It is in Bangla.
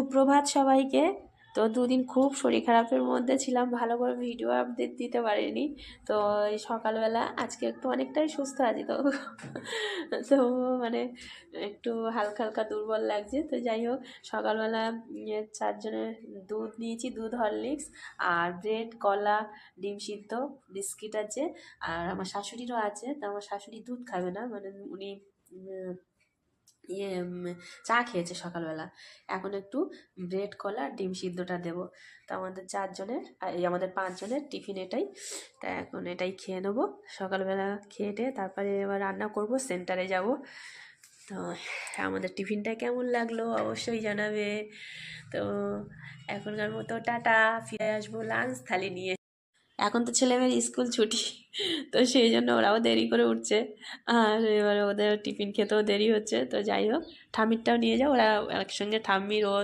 সুপ্রভাত সবাইকে। তো দুদিন খুব শরীর খারাপের মধ্যে ছিলাম, ভালো করে ভিডিও আপডেট দিতে পারিনি। তো এই সকালবেলা আজকে একটু অনেকটাই সুস্থ আছি। তো তো মানে একটু হালকা হালকা দুর্বল লাগছে। তো যাই হোক, সকালবেলা চারজনের দুধ নিয়েছি, দুধ হরলিক্স আর ব্রেড, কলা, ডিম সিদ্ধ, বিস্কিট আছে। আর আমার শাশুড়িরও আছে। তো আমার শাশুড়ি দুধ খাবে না, মানে উনি চা খেয়েছে সকালবেলা। এখন একটু ব্রেড, কলা আর ডিম সিদ্ধটা দেবো। তো আমাদের চারজনের আর এই আমাদের পাঁচজনের টিফিন এটাই। তা এখন এটাই খেয়ে নেবো সকালবেলা। খেয়ে টেয়ে তারপরে এবার রান্না করব, সেন্টারে যাব। তো আমাদের টিফিনটা কেমন লাগলো অবশ্যই জানাবে। তো এখনকার মতো টাটা, ফিরে আসবো লাঞ্চ থালি নিয়ে। এখন তো ছেলেমেয়ের স্কুল ছুটি, তো সেই জন্য ওরাও দেরি করে উঠছে। আর এবার ওদের টিফিন খেতেও দেরি হচ্ছে। তো যাই হোক, ঠাম্মিরটাও নিয়ে যাও, ওরা একসঙ্গে ঠাম্মির ও